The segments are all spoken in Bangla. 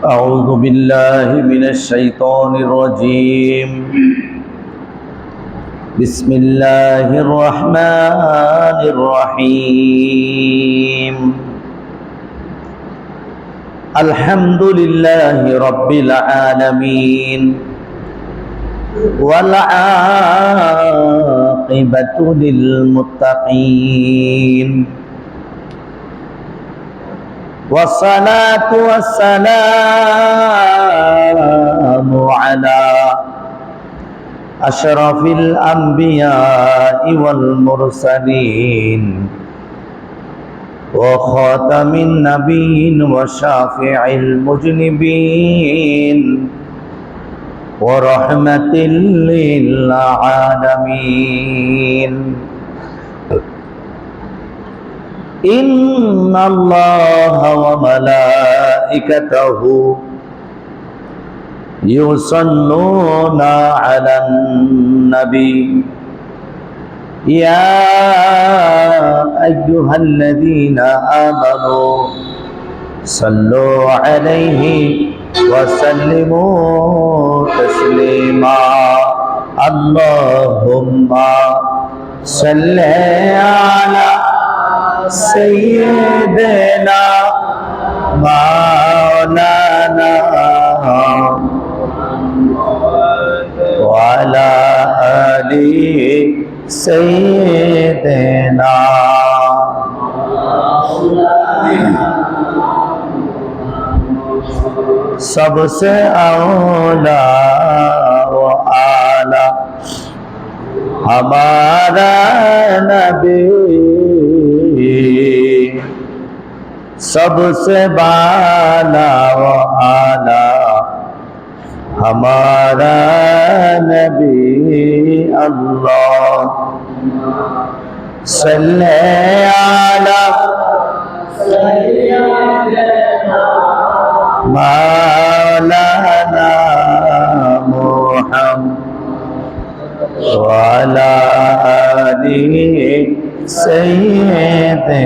أعوذ بالله من الشيطان الرجيم. بسم الله الرحمن الرحيم. الحمد لله رب العالمين والعاقبة للمتقين والصلاة والسلام على أشرف الأنبياء والمرسلين وخاتم النبيين وشافع المذنبين ورحمة للعالمين. إن الله وملائكته يصلون على النبي يا أيها الذين آمنوا صلوا عليه وسلموا تسليما. اللهم صل على سيدنا مولانا وعلى آل سيدنا. सबसे औला व आला हमारा नबी, सबसे बाला व आला हमारा नबी। अल्लाह सल्ले अला मौलाना मुहम्मद वाला आलि सय्यदना।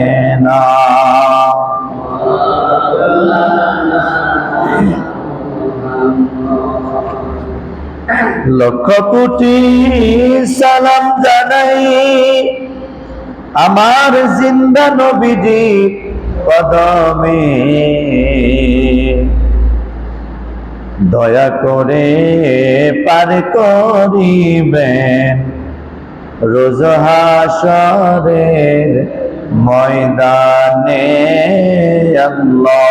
লক্ষ কোটি সালাম জানাই আমার জিন্দা নবীজি কদমে, দয়া করে পার করিবেন রোজ হাশরের ময়দানে। আল্লাহ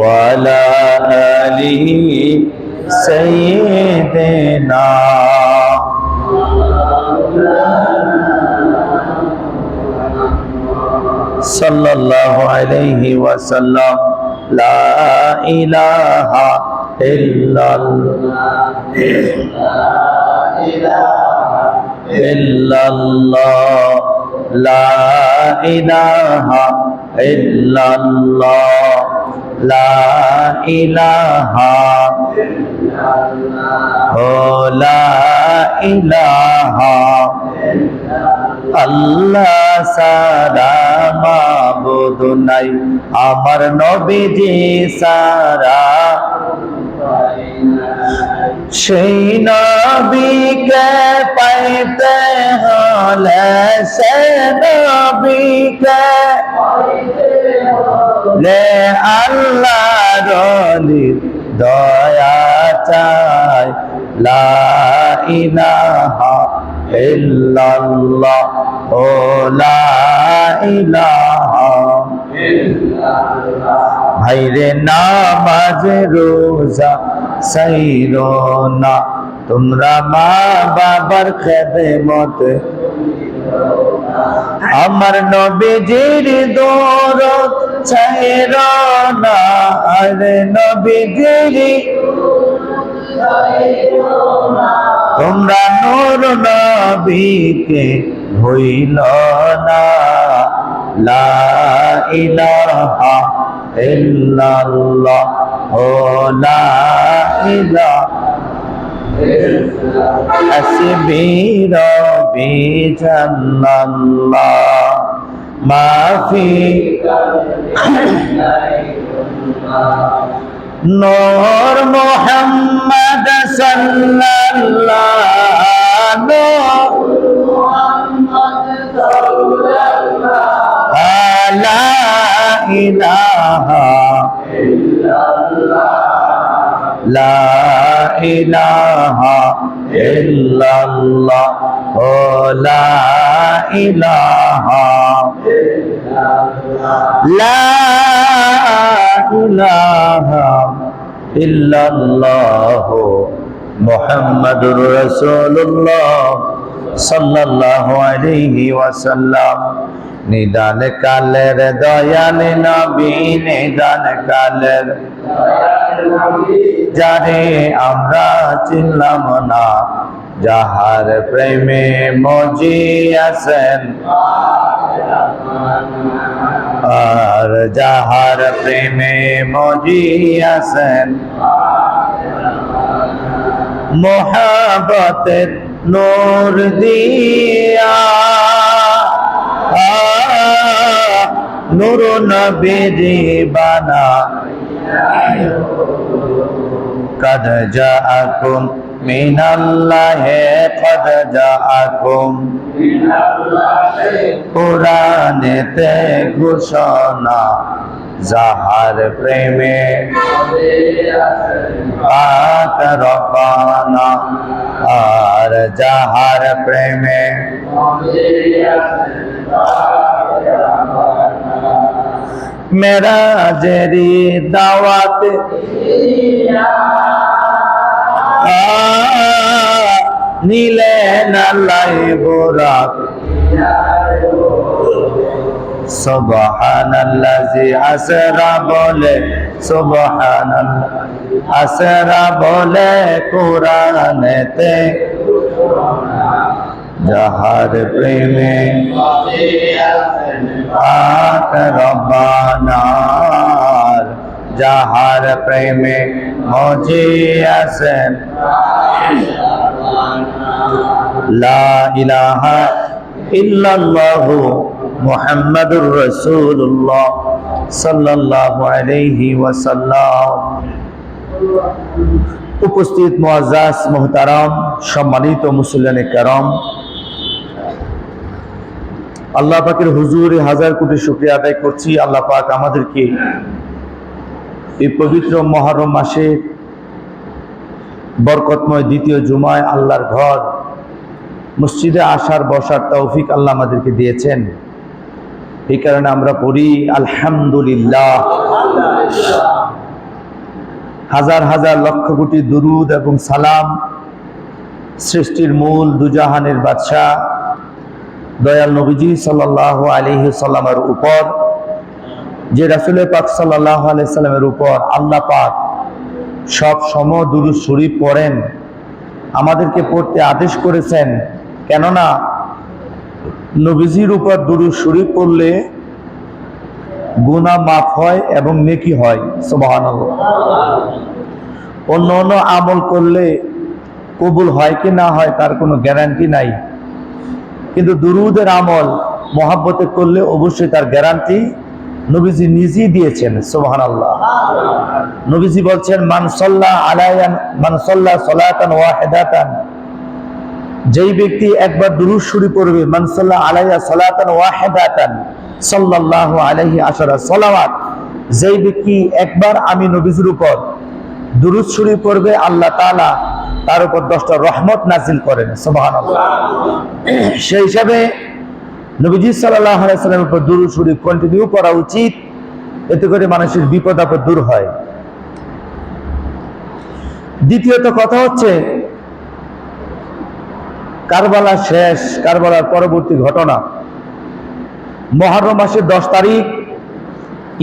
وعلى آله سيدنا. صلى الله عليه وسلم. لا إله إلا الله إلا الله لا إله إلا الله لا إله لا إله আল্লাহ সারা মাবুদ নাই আমার নবীজি সারা। সেই নবীকে পাইতে হলে সে নবীকে লে আল্লাহর ওলির দয়া চাই। লা ইলাহা ইল্লাল্লাহ ও লা ইলাহা ইল্লাল্লাহ। ভাইরে নামাজ রোজা সাইরো না, তোমরা মা বাবার খেদমত আমার নবীজির দরদ ছাইরো না। আরে নবীজির তোমরা নূর নবীকে ভুইল না। লা ইলাহা ইল্লাল্লাহ ও লা إله حسبي ربي جل الله ما في نور محمد صلى الله لا إله إلا الله لا إله إلا الله لا إله لا إله إلا الله محمد رسول الله صلى الله عليه وسلم নিদান কালের দয়াল নবী নিদান কালের যারে আমরা চিনলাম না যাহার প্রেমে মজি আছেন আর যাহার প্রেমে মজি আছেন মোহাব্বতের নূর দিয়া নূর নবী বানা قد جاءكم من الله قد جاءكم কুরআনেতে ঘোষণা যাহার প্রেমে পাক রব্বানা আর যাহার প্রেমে মেরাজেরি দাওয়াত নিলেন আল্লাহ বুরাক সুবহানাল্লাযী আসরা বলে সুবহানাল্লাহ আসরা বলে কুরআনেতে যাহার প্রেমে পাক রব্বানা যাহার প্রেমে মজি আছেন লা ইলাহা ইল্লাল্লাহ মুহাম্মাদুর রাসূলুল্লাহ সাল্লাল্লাহু আলাইহি ওয়াসাল্লাম। উপস্থিত মুআজ্জাজ মুহতারাম সম্মানিত মুসল্লিয়ানে কেরাম, আল্লাহ পাকের হুজুরে হাজার কোটি শুকরিয়া আদায় করছি। আল্লাহ পাক আমাদেরকে এই পবিত্র মুহররম মাসে বরকতময় দ্বিতীয় জুমায় আল্লাহর ঘর মসজিদে আসার বসার তৌফিক আল্লাহ আমাদেরকে দিয়েছেন। এই কারণে আমরা পড়ি আলহামদুলিল্লাহ। হাজার হাজার লক্ষ কোটি দুরুদ এবং সালাম সৃষ্টির মূল দুজাহানের বাদশাহ দয়াল নবীজি সাল্লাল্লাহু আলাইহি সাল্লামের উপর, যে রাসূল পাক সাল্লাল্লাহু আলাইহি সাল্লামের উপর আল্লাহ পাক সব সময় দুরূদ শরীফ পড়েন, আমাদেরকে পড়তে আদেশ করেছেন। কেননা নবীজির উপর দুরূদ শরীফ পড়লে গুনাহ মাফ হয় এবং নেকি হয়। সুবহানাল্লাহ। অন্য অন্য আমল করলে কবুল হয় কি না হয় তার কোনো গ্যারান্টি নাই, কিন্তু দুরূদের আমল মহব্বতে করলে অবশ্যই তার গ্যারান্টি নবীজি নিজেই দিয়েছেন। সুবহানাল্লাহ। নবীজি বলছেন মান সাল্লা সালাতান ওয়াহিদাতান, যেই ব্যক্তি একবার দুরূদ শরীফ পড়বে, মান সাল্লা আলাইয়া সালাতান ওয়াহিদাতান সাল্লাল্লাহু আলাইহি আশারা সালাওয়াত, যেই ব্যক্তি একবার আমি নবীজির উপর দুরূদ শরীফ পড়বে আল্লাহ তাআলা তার উপর 10টা রহমত নাজিল করেন। সুবহানাল্লাহ। সেই হিসাবে নবীজি সাল্লাল্লাহু আলাইহি ওয়াসাল্লামের উপর দুরূদ শরীফ কন্টিনিউ করা উচিত, এতে করে মানুষের বিপদ আপদ দূর হয়। দ্বিতীয়ত কথা হচ্ছে কারবালা শেষ, কারবালার পরবর্তী ঘটনা। মুহররম মাসের 10 তারিখ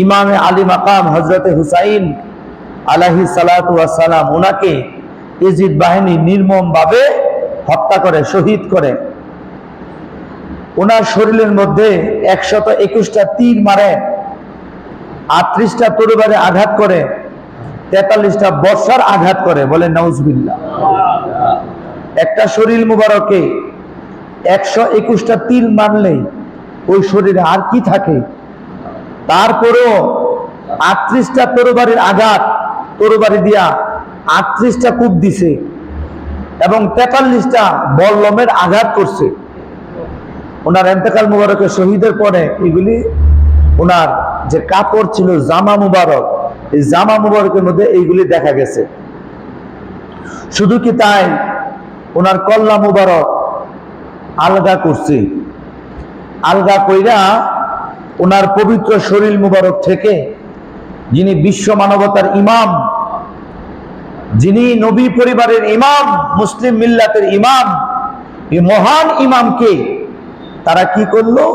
ইমামে আলী মাকাম হযরতে হুসাইন আলাইহিস সালাতু ওয়াস সালাম ওনাকে ইজিদ বাহিনী নির্মমভাবে হত্যা করে, শহীদ করে। ওনার শরীরের মধ্যে 121টা তীর মারে, 38টা তরবারে আঘাত করে, 43টা বর্ষার আঘাত করে, বলে নাউজুবিল্লাহ। একটা শরীর মুবারকে 121টা তীর মারলে ওই শরীরে আর কি থাকে? তারপরেও 38টা তরবারির আঘাত, তরবারি দিয়া 38টা কূপ দিছে এবং 43টা বল্লমের আঘাত করছে। ওনার ইন্তেকাল মুবারকে শহীদের পরে এগুলি ওনার যে কাপড় ছিল জামা মুবারক, এই জামা মুবারকের মধ্যে এইগুলি দেখা গেছে। শুধু কি তাই, ওনার কল্লা মুবারক আলগা করছে, আলগা কইরা ওনার পবিত্র শরীর মুবারক থেকে যিনি বিশ্ব মানবতার ইমাম, যিনি নবী পরিবারের ইমাম, মুসলিম মিল্লাতের ইমাম, এই মহান ইমামকে তারা কি করলো?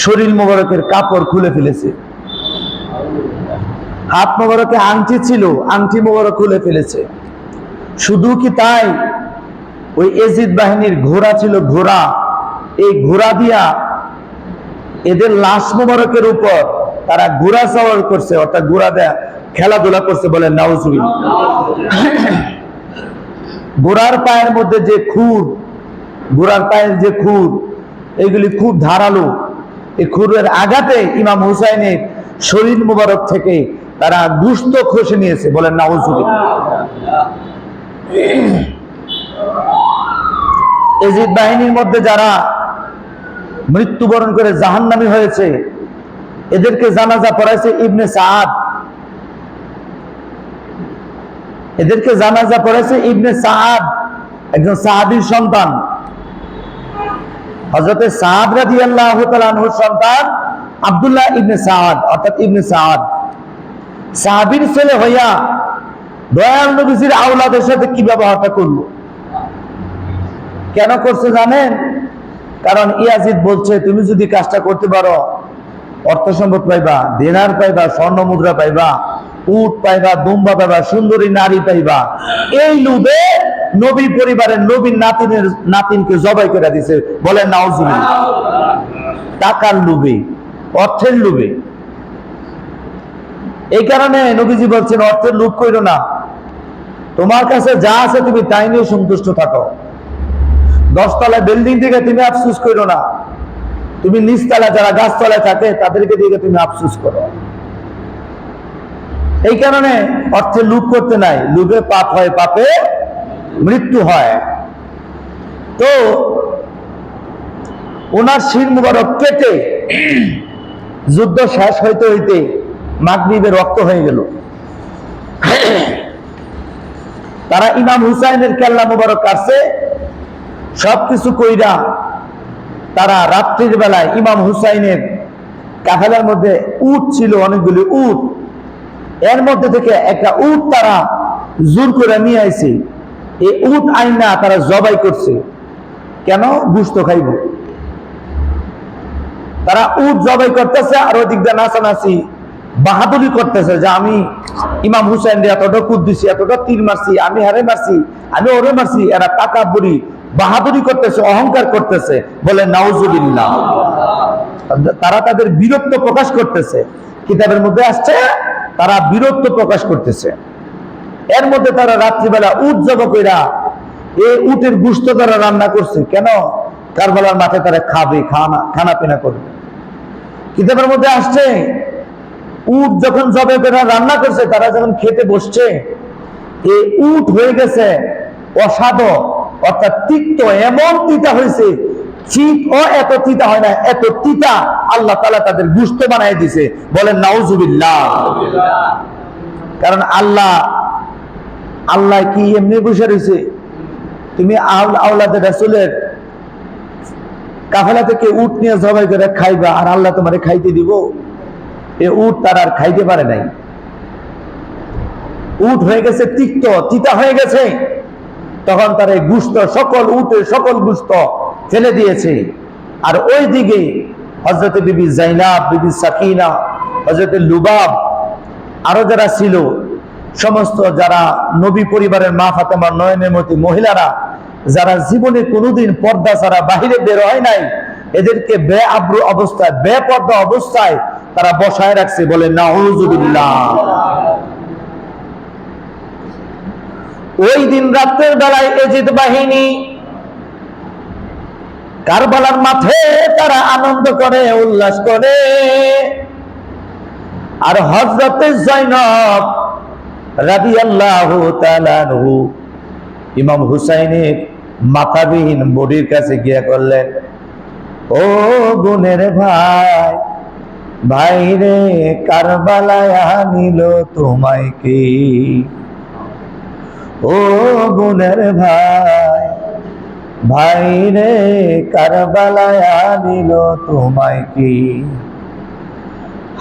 শরীর মুবারকের কাপড় খুলে ফেলেছে। হাত মুবারকে আংটি ছিল, আংটি মুবারক খুলে ফেলেছে। শুধু কি তাই, ওই এজিদ বাহিনীর ঘোড়া ছিল, ঘোড়া, এই ঘোড়া দিয়া এদের লাশ মুবারকের উপর তারা ঘোড়া সওয়ার করছে, অর্থাৎ ঘোড়া দেয়া খেলাধুলা করছে, বলে নাউজুবিল্লাহ। ঘোড়ার পায়ের মধ্যে যে খুর, ঘোড়ার পায়ের যে খুর, এগুলি খুব ধারালো। এই খুরের আঘাতে ইমাম হুসাইনের শরীর মুবারক থেকে তারা গোশত খসে নিয়েছে, বলে নাউজুবিল্লাহ। এজিদ বাহিনীর মধ্যে যারা মৃত্যুবরণ করে জাহান্নামী হয়েছে, এদেরকে জানাজা পড়াইছে ইবনে সাআদ, এদেরকে জানাজা পড়াইছে ইবনে সাআদ, একজন সাহাবীর সন্তান। হযরতে সাআদ রাদিয়াল্লাহু তাআলা আনহুর সন্তান আব্দুল্লাহ ইবনে সাআদ, অর্থাৎ ইবনে সাআদ সাহাবীর ছেলে হইয়া দয়াল নবীজির আওলাদের সাথে কি ব্যবহারটা করলো? কেন করছে জানেন? কারণ ইয়াজিদ বলছে, তুমি যদি কাজটা করতে পারো, অর্থ সম্পদ পাইবা, দিনার পাইবা, স্বর্ণ মুদ্রা পাইবা, উট পাইবা, দুম্বা পাইবা, সুন্দরী নারী পাইবা। এই লোভে নবী পরিবারের নবীর নাতিনকে জবাই করে দিছে, বলেন নাউজুবিল্লাহ। টাকার লোভে, অর্থের লোভে। এই কারণে নবীজি বলছেন, অর্থের লোভ কইরো না, তোমার কাছে যা আছে তুমি তাই নিয়ে সন্তুষ্ট থাকো। 10 তলা বিল্ডিং থেকে তুমি আফসোস করো না, তুমি নিচতলা যারা গাছতলায় থাকে তাদেরকে দিকে তুমি আফসোস করো। এই কারণে অর্থের লোভ করতে নাই, লোভে পাপ হয়, পাপে মৃত্যু হয়। তো ওনার শির মুবারক কেটে যুদ্ধ শেষ হইতে হইতে মাগরিবের রক্ত হয়ে গেল। তারা ইমাম হুসাইনের কেল্লা মুবারক কাটছে, সবকিছু কইরা তারা রাত্রির বেলায় ইমাম হুসাইনের কাফেলার মধ্যে উট ছিল, অনেকগুলি উট, এর মধ্যে থেকে একটা উট তারা জোর করে নিয়ে আইছে। এই উট আইনা তারা জবাই করছে। কেন? গোশত খাইব। তারা উট জবাই করতেছে আর ওই দিক দিয়ে নাচানাচি বাহাদুরি করতেছে যে আমি ইমাম হুসাইন এতটা কুদ দিছি, এতটা তীর মারছি, আমি হারে মারছি, আমি ওরে মারছি। এরা তাকাব্বুরি বাহাদুরি করতেছে, অহংকার করতেছে, বলে নাউজুবিল্লাহ। তারা তাদের বীরত্ব প্রকাশ করতেছে। কিতাবের মধ্যে আসছে তারা বীরত্ব প্রকাশ করতেছে। এর মধ্যে তারা রাত্রিবেলা উট জবাই কইরা এই উটের গোশত তারা রান্না করছে। কেন? কারবালার মাঠে তারা খাবে, খানা পিনা করবে। কিতাবের মধ্যে আসছে উট যখন জবাই করে রান্না করছে, তারা যখন খেতে বসছে, এই উট হয়ে গেছে অসাধু, অর্থাৎ তিক্ত, এমন তিতা হয়েছে, চিত ও এত তিতা হয় না, এত তিতা আল্লাহ তাআলা তাদের গোশত বানাই দিছে, বলেন নাউজুবিল্লাহ। কারণ আল্লাহ কি এমনি বসে রয়েছে? তুমি আওলাদে রাসূলের কাফেলা থেকে উট নিয়ে জবাই করে খাইবা, আর আল্লাহ তোমারে খাইতে দিব? এ উট তার আর খাইতে পারে নাই। উট হয়ে গেছে তিক্ত, তিতা হয়ে গেছে। তখন তার এই গোশত, সকল উটের সকল গোশত ফেলে দিয়েছে। আর ওই দিকে হযরত বিবি জাইনাব, বিবি সাকিনা, হযরত লুবাব, আরো যারা ছিল, সমস্ত যারা নবী পরিবারের মা ফাতেমার নয়নের মতো মহিলারা, যারা জীবনে কোনোদিন পর্দা ছাড়া বাহিরে বের হয় নাই, এদেরকে বেআব্রু অবস্থায়, বেপর্দা অবস্থায় তারা বসায় রাখছে, বলে নাউজুবিল্লাহ। ওই দিন রাত্রের বেলায় এজিদ বাহিনী কারবালার মাঠে তারা আনন্দ করে, উল্লাস করে। আর হযরতে জয়নব রাদিয়াল্লাহু তাআলা আনহু ইমাম হুসাইনের মাথাবিহীন বডির কাছে গিয়া করলেন, ও গুণের ভাই, ভাই রে কারবালায় আনিল তোমায় কি? ও গুণের ভাই, ভাই রে কারবালায় আনিল তোমায় কি?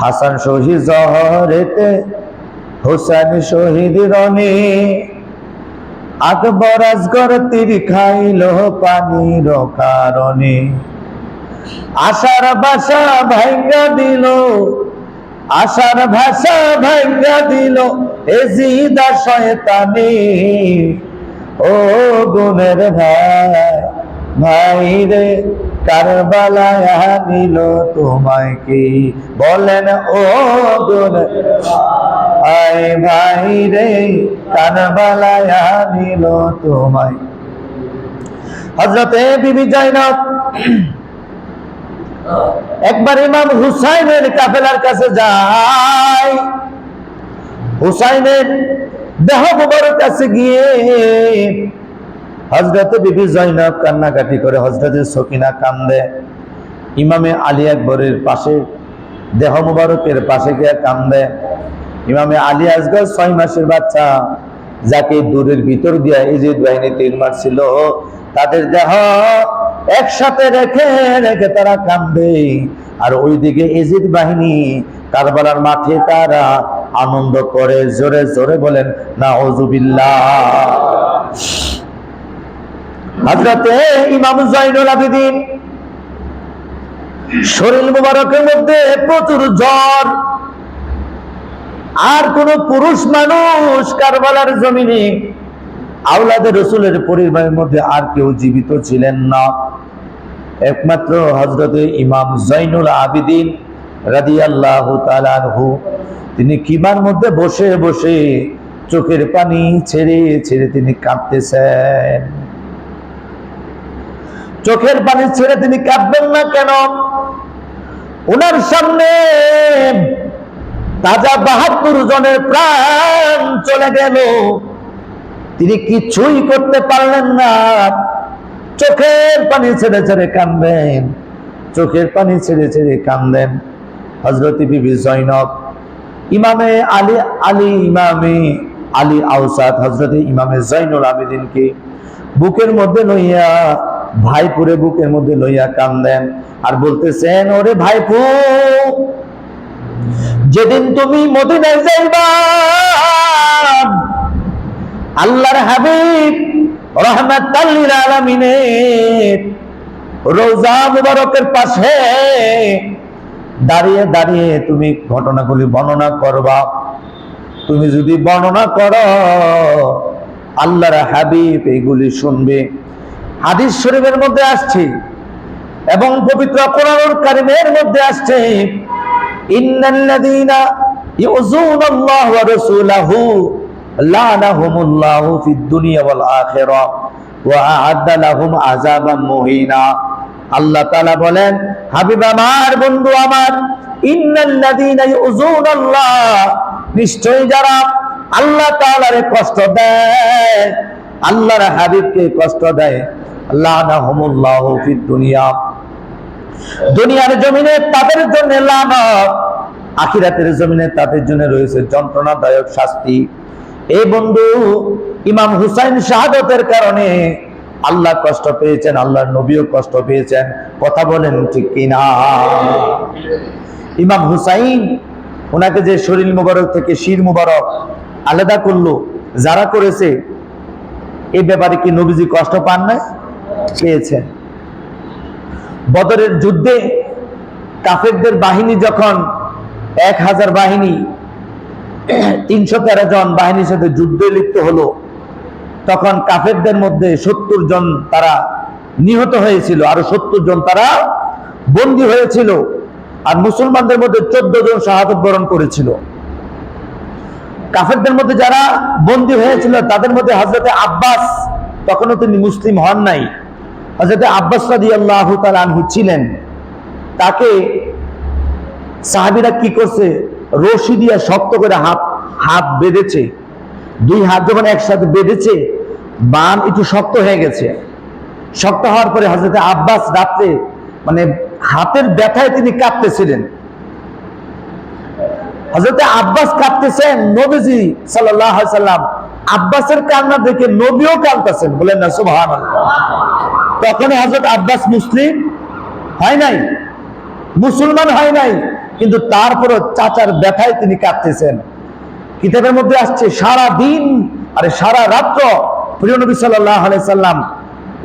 হাসান শহীদ জহরেতে, হুসাইন শহীদ রণে, আকবর আসগর তীর খাইল পানির কারণে। আশার ভাষা ভাঙ্গা দিল, আশার ভাষা ভাঙ্গা দিল এজিদ শয়তানি। ও গুণের ভাই, ভাই রে কারবালায় আনিল তোমায় কি? বলেন ও গুণের ভাই, ভাই রে কারবালায় আনিল তোমায়। হযরতে বিবি জয়নব একবার ইমাম হুসাইনের কাফেলার কাছে যায়। হুসাইনের দেহ মুবারক কাছে গিয়ে হযরতে বিবি জয়নব কান্নাকাটি করে, হযরতে সকিনা কান্দে। ইমামে আলী আকবরের পাশে, দেহ মুবারকের পাশে গিয়ে কান্দে। ইমামে আলী আসগর 6 মাসের বাচ্চা, যাকে দূরের ভিতর দিয়া এজিদ বাহিনী তীর মারছিল, তাদের দেহ একসাথে রেখে রেখে তারা কান্দে। আর ওইদিকে এজিদ বাহিনী কারবালার মাঠে তারা আনন্দ করে। জোরে জোরে বলেন নাউজুবিল্লাহ। হযরতে ইমাম জয়নুল আবেদিন শরীর মুবারকের মধ্যে প্রচুর জ্বর। আর কোন পুরুষ মানুষ কারবালার জমিনে আওলাদে রসুলের পরিবারের মধ্যে আর কেউ জীবিত ছিলেন না, একমাত্র হযরতে ইমাম জয়নুল আবেদিন রাদিয়াল্লাহু তাআলা আনহু। তিনি কিমার মধ্যে বসে বসে চোখের পানি ছেড়ে ছেড়ে তিনি কাঁদতেছেন। চোখের পানি ছেড়ে তিনি কাঁদবেন না কেন? ওনার সামনে তাজা 72 জনের প্রাণ চলে গেল, তিনি কিছুই করতে পারলেন না। চোখের পানি ছেড়ে ছেড়ে কাঁদেন, চোখের পানি ছেড়ে ছেড়ে কাঁদেন। হযরত বিবি জয়নব ইমামে আলী আওসাদ হযরত ইমামে জয়নুল আবেদিনকে বুকের মধ্যে লইয়া, ভাইপুরে বুকের মধ্যে লইয়া কাঁদেন আর বলতেছেন, ওরে ভাইপু, যেদিন তুমি মদিনায় যাইবা, আল্লাহর হাবিব রাহমাতাল লিল আলামিনের রওজা মুবারকের পাশে দাঁড়িয়ে দাঁড়িয়ে তুমি ঘটনাগুলি বর্ণনা করবা। তুমি যদি বর্ণনা করো, আল্লাহর হাবিব এইগুলি শুনবে। হাদিস শরীফের মধ্যে আসছে এবং পবিত্র কোরআনুল কারীমের মধ্যে আসছে, ইন্নাল্লাযীনা ইউযুনাল্লাহ ওয়া রাসূলাহু লানাহুমুল্লাহু ফিদ দুনিয়া ওয়াল আখিরাহ ওয়া আ'আদ্দা লাহুম আযাবান মুহিনা। আল্লাহ তাআলা বলেন, হাবিব আমার, বন্ধু আমার, ইন্নাল্লাযীনা ইউযুনাল্লাহ, নিশ্চয়ই যারা আল্লাহ তাআলারে কষ্ট দেয়, আল্লাহর হাবিবকে কষ্ট দেয়, লানাহুমুল্লাহু ফিদ দুনিয়া, দুনিয়ার জমিনে তাদের জন্য লানত, আখিরাতের জমিনে তাদের জন্য রয়েছে যন্ত্রণাদায়ক শাস্তি। এই বন্ধু, ইমাম হুসাইন শাহাদাতের কারণে আল্লাহ কষ্ট পেয়েছেন, আল্লাহর নবীও কষ্ট পেয়েছেন। কথা বলেন ঠিক কিনা? ইমাম হুসাইন, ওনাকে যে শরীর মুবারক থেকে শির মুবারক আলাদা করলো, যারা করেছে, এই ব্যাপারে কি নবীজি কষ্ট পান না? পেয়েছেন। বদরের যুদ্ধে কাফেরদের বাহিনী যখন 1000 বাহিনী 313 জন বাহিনীর সাথে যুদ্ধে লিপ্ত হলো, তখন কাফেরদের মধ্যে 70 জন তারা নিহত হয়েছিল, আরো 70 জন তারা বন্দী হয়েছিল, আর মুসলমানদের মধ্যে 14 জন শাহাদাত বরণ করেছিল। কাফেরদের মধ্যে যারা বন্দী হয়েছিল তাদের মধ্যে হযরত আব্বাস, তখনও তিনি মুসলিম হন নাই, হযরত আব্বাস রাদিয়াল্লাহু তাআলা আনহু ছিলেন। তাকে সাহাবীরা কি করছে, রশি দিয়ে শক্ত করে হাত বেঁধেছে। দুই হাত যখন একসাথে বেঁধেছে, বান একটু শক্ত হয়ে গেছে। শক্ত হওয়ার পরে হযরত আব্বাস রাতে মানে হাতের ব্যথায় তিনি কাঁপতেছিলেন। হযরত আব্বাস কাঁদতেছেন, নবীজি সাল্লাল্লাহু আলাইহি সাল্লাম আব্বাসের কান্না দেখে নবীও কাঁদতেছেন, বলেন না সুবহানাল্লাহ। তখন হযরত আব্বাস মুসলিম হয় নাই, মুসলমান হয় নাই, কিন্তু তারপরও চাচার ব্যথায় তিনি কাঁদতেছেন। কিতাবের মধ্যে আসছে সারা দিন আরে সারা রাত্র প্রিয় নবী সাল্লাল্লাহু আলাইহি সাল্লাম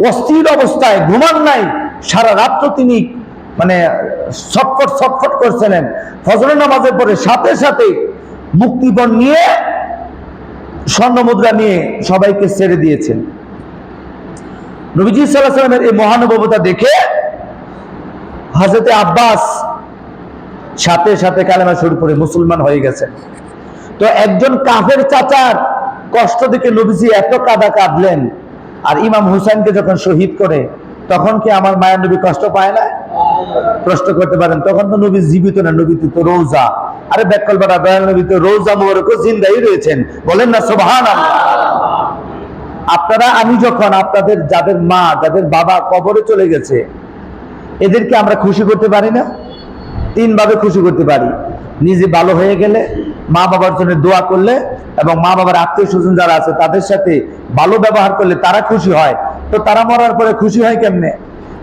অস্থির অবস্থায় ঘুমান নাই, সারা রাত্র তিনি মানে ছটফট করছিলেন। ফজরের নামাজের পরে সাথে সাথে মুক্তিপণ নিয়ে স্বর্ণ মুদ্রা নিয়ে সবাইকে ছেড়ে দিয়েছেন। নবীজি সাল্লাল্লাহু আলাইহি সাল্লামের এই মহানুভবতা দেখে হযরত আব্বাস সাথে সাথে কালেমা শুরু করে মুসলমান হয়ে গেছেন। তো একজন কাফের চাচার কষ্ট দেখে নবীজি এত কাঁদলেন। আর ইমাম হুসাইনকে যখন শহীদ করে, তখন কি আমার মায়ের নবী কষ্ট পায় না? প্রশ্ন করতে পারেন, তখন তো নবী জীবিত না, নবী তো রোজা। আরে ব্যাকল বাটা, দয়াল নবী তো রোজা মোবারক জিন্দাই রয়েছেন, বলেন না সুবহানাল্লাহ। আপনারা আমি যখন আপনাদের যাদের মা যাদের বাবা কবরে চলে গেছে, এদেরকে আমরা খুশি করতে পারি না? তিন ভাবে খুশি করতে পারি। নিজে ভালো হয়ে গেলে, মা বাবার জন্য দোয়া করলে, এবং মা বাবার আত্মীয় স্বজন যারা আছে তাদের সাথে ভালো ব্যবহার করলে তারা খুশি হয়। তো তারা মরার পরে খুশি হয় কেমনে?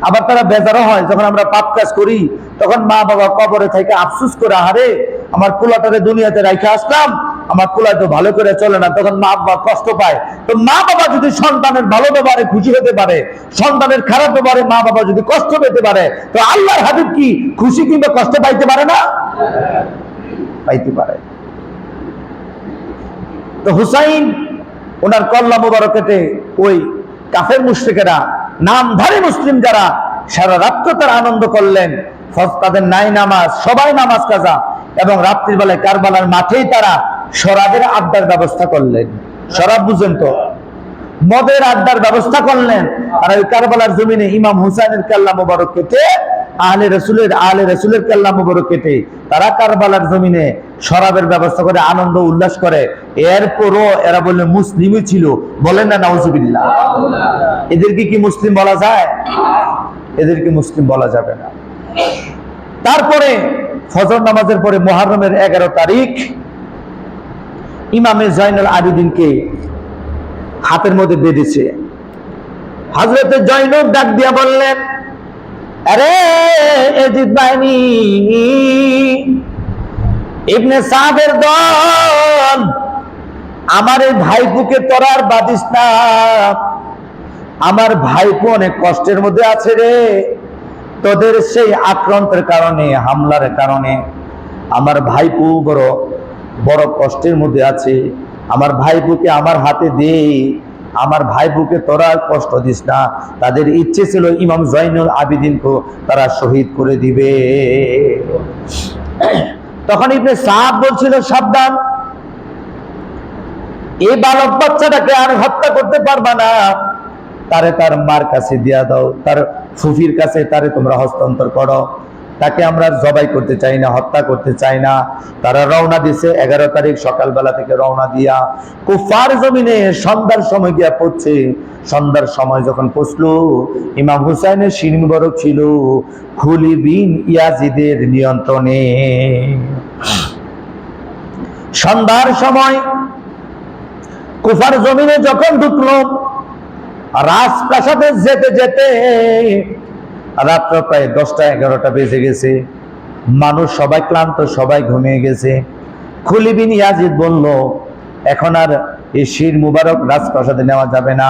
আবার তারা বেজারও হয় যখন আমরা পাপ কাজ করি, তখন মা বাবা কবরে থেকে আফসোস করে, আরে আমার পোলাটারে দুনিয়াতে রাইখা আসলাম, আমার পোলা তো ভালো করে চলে না, তখন মা বাবা কষ্ট পায়। তো মা বাবা যদি সন্তানের ভালো ব্যবহারে খুশি হতে পারে, সন্তানের খারাপ ব্যবহারে মা বাবা যদি কষ্ট পেতে পারে, তো আল্লাহর হাবিব কি খুশি কিংবা কষ্ট পাইতে পারে না? পাইতে পারে। তো হুসাইন ওনার কল্লা মোবারকেতে ওই কাফের মুশরিকেরা, নামধারী মুসলিম যারা সারা রাত্র তারা আনন্দ করলেন। তাদের নাই নামাজ, সবাই নামাজ কাজা, এবং রাত্রির বেলায় কারবালার মাঠেই তারা শরাবের আড্ডার ব্যবস্থা করলেন। শরাব বুঝেন তো, মদের আড্ডার ব্যবস্থা করলেন। আর ওই কারবালার জমিনে ইমাম হুসাইনের কাল্লা মোবারক কেটে, আহলে রসুলের কাল্লা মোবারক কেটে তারা কারবালার জমিনে শরাবের ব্যবস্থা করে আনন্দ উল্লাস করে। এরপরও এরা বললে মুসলিমই ছিল, বলেন না নাউজুবিল্লাহ। এদেরকে কি মুসলিম বলা যায়? এদেরকে মুসলিম বলা যাবে না। তারপরে ফজর নামাজের পরে মুহররমের 11 তারিখ ইমামে জয়নুল আবেদিনকে হাতের মধ্যে বেঁধেছে। হযরতে জয়নুল ডাক দিয়া বললেন, আরে এজিদ বাহিনী, ইবনে সাদের দল, আমার এই ভাইপুকে তোরা আর বাদিস না। আমার ভাইপু অনেক কষ্টের মধ্যে আছে রে। তোদের সেই আক্রান্তের কারণে, হামলার কারণে আমার ভাইপু বড় কষ্টের মধ্যে আছে। আমার ভাইপুকে আমার হাতে দে, আমার ভাইপুকে তোরা কষ্ট দিস না। তাদের ইচ্ছে ছিল ইমাম জয়নুল আবেদিনকে তারা শহীদ করে দিবে। তখন ইবনে সাদ বলছিল, সাবধান, এই বালক বাচ্চাটাকে আর হত্যা করতে পারবা না, তারে তার মার কাছে দিয়া দাও, তার ফুফির কাছে তারে তোমরা হস্তান্তর করো। তাকে আমরা জবাই করতে চাই না, হত্যা করতে চাই না। তারা রওনা দিছে 11 তারিখ সকালবেলা থেকে রওনা দিয়া কুফার জমিনে সন্ধ্যার সময় গিয়া পড়ছে। সন্ধ্যার সময় যখন পৌঁছলো, ইমাম হুসাইনের শির মুবারক ছিল খুলি বিন ইয়াজিদের নিয়ন্ত্রণে। সন্ধ্যার সময় কুফার জমিনে যখন ঢুকলো, রাজপ্রাসাদে যেতে যেতে রাত্র প্রায় 10টা-11টা বেজে গেছে। মানুষ সবাই ক্লান্ত, সবাই ঘুমিয়ে গেছে। খুলি বিন ইয়াজিদ বলল, এখন আর এই শির মুবারক রাজপ্রাসাদে নেওয়া যাবে না।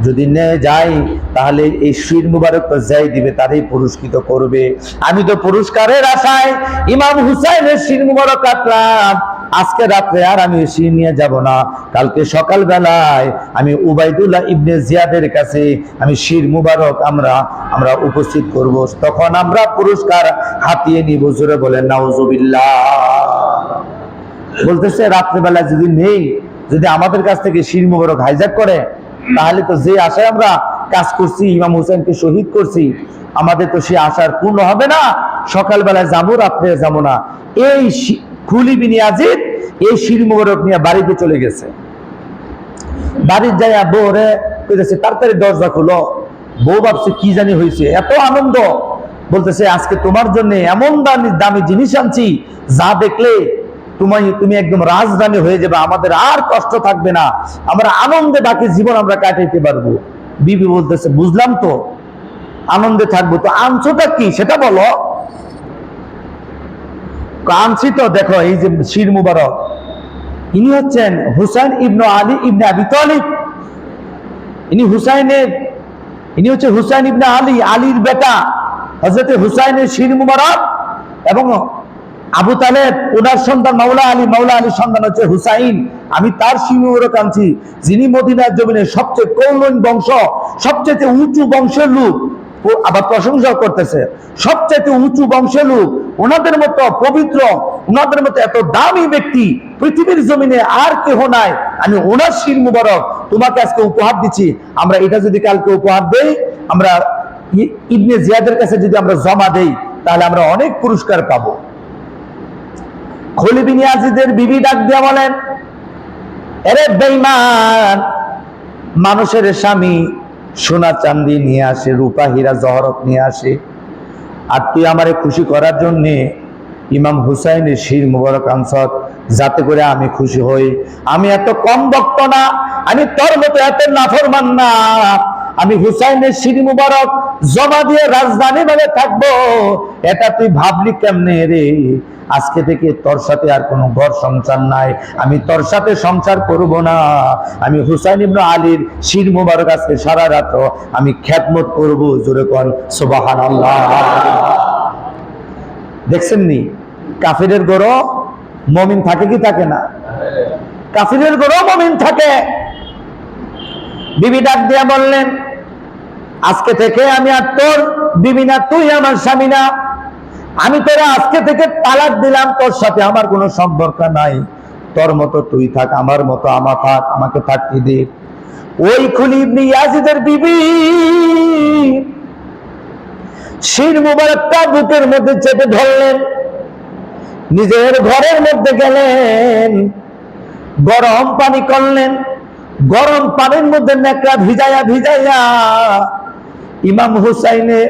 যদি নিয়ে যাই তাহলে এই শির মুবারক তো যাই দিবে, তারই পুরস্কৃত করবে। আমি তো পুরস্কারের আশায় ইমাম হুসাইনের শির মুবারক কাটলাম। আজকে রাত্রে আর আমি শির নিয়ে যাব না। কালকে সকাল বেলায় আমি উবাইদুল্লাহ ইবনে জিয়াদের কাছে আমি শির মুবারক আমরা উপস্থিত করব, তখন আমরা পুরস্কার হাতিয়ে নিব। জোরে বলেন নাউজুবিল্লাহ। বলতেছে রাত্রেবেলা যদি নেই, যদি আমাদের কাছ থেকে শির মুবারক হাইজ্যাক করে, তাহলে তো যে আশায় আমরা কাজ করছি, ইমাম হুসাইনকে শহীদ করছি, আমাদের তো সে আশার পূর্ণ হবে না। সকালবেলায় যাবো, রাত্রে যাবো না। এই খুলিব বিন ইয়াজিদ এই শির মুবারক নিয়ে বাড়িতে চলে গেছে। বাড়ির যাইয়া বউরে কইতেছে তাড়াতাড়ি দরজা খুলো। বউ ভাবছে কি জানি হয়েছে, এত আনন্দ। বলতেছে আজকে তোমার জন্য এমন দামি দামি জিনিস আনছি, যা দেখলে তুমি একদম রাজধানী হয়ে যাবে, আমাদের আর কষ্ট থাকবে না, আমরা আনন্দে বাকি জীবন আমরা কাটাইতে পারবো। বিবি বলতেছে বুঝলাম তো, আনন্দে থাকবো, তো আনছোটা কি সেটা বলো। আনছি তো, দেখো এই যে শির মুবারক, ইনি হচ্ছেন হুসাইন ইবনে আলী ইবনে আবি তালিব। ইনি হচ্ছে হুসাইন ইবনে আলী, আলীর বেটা হযরত হুসাইনের শির মুবারক। এবং আবু তালেব ওনার সন্তান মাওলা আলীর সন্তান হচ্ছে হুসাইন। আমি তার শির মুবারক আনছি, যিনি মদিনার জমিনে সবচেয়ে কৌলন বংশ, সবচেয়ে উঁচু বংশের লোক। আবার প্রশংসা করতেছে, সবচেয়ে উঁচু বংশের লোক, ওনাদের মতো পবিত্র, ওনাদের মতো এত দামি ব্যক্তি পৃথিবীর জমিনে আর কেহ নাই। আমি ওনার শির মুবারক তোমাকে আজকে উপহার দিচ্ছি। আমরা এটা যদি কালকে উপহার দেই, আমরা ইবনে জিয়াদের কাছে যদি আমরা জমা দেই, তাহলে আমরা অনেক পুরস্কার পাবো। খলিল বিন ইয়াজিদের বিবি ডাক দিয়া বলেন, আরে বেঈমান, মানুষের স্বামী সোনা চাঁদি নিয়ে আসে, রূপা হীরা জহরত নিয়ে আসে, আর তুই আমারে খুশি করার জন্য ইমাম হুসাইনের শির মুবারক আনছত, যাতে করে আমি খুশি হই। আমি এত কম ভক্ত না, আমি তোর মতো এত নাফরমান না। আমি হুসাইনের শির মুবারক জমা দিয়ে রাজধানী ভাবে থাকবো, এটা তুই ভাবলি কেমনে রে? আজকে থেকে তোর সাথে আর কোনো ঘর সংসার নাই, আমি তোর সাথে সংসার করব না। আমি হুসাইন ইবনে আলীর শির মুবারক আজকে সারা রাত আমি খেদমত করব। জোরে কোন সুবহানাল্লাহ। দেখছেন নি, কাফিরের গরো মুমিন থাকে কি থাকে না? কাফিরের গরো মুমিন থাকে। বিবি ডাক দিয়া বললেন, আজকে থেকে আমি আর তোর বিবি না, তুই আমার স্বামী না। আমি তোরা আজকে থেকে তালাক দিলাম, তোর সাথে আমার কোনো সম্পর্ক নাই। তোর মতো তুই থাক, আমার মতো আমার থাক, আমাকে থাকতে দে। ওই খলিল ইবনে ইয়াজিদের বিবি শির মুবারকটা বুকের মধ্যে চেপে ধরলেন, নিজের ঘরের মধ্যে গেলেন, গরম পানি করলেন, গরম পানির মধ্যে নেকড়া ভিজাইয়া ইমাম হুসাইনের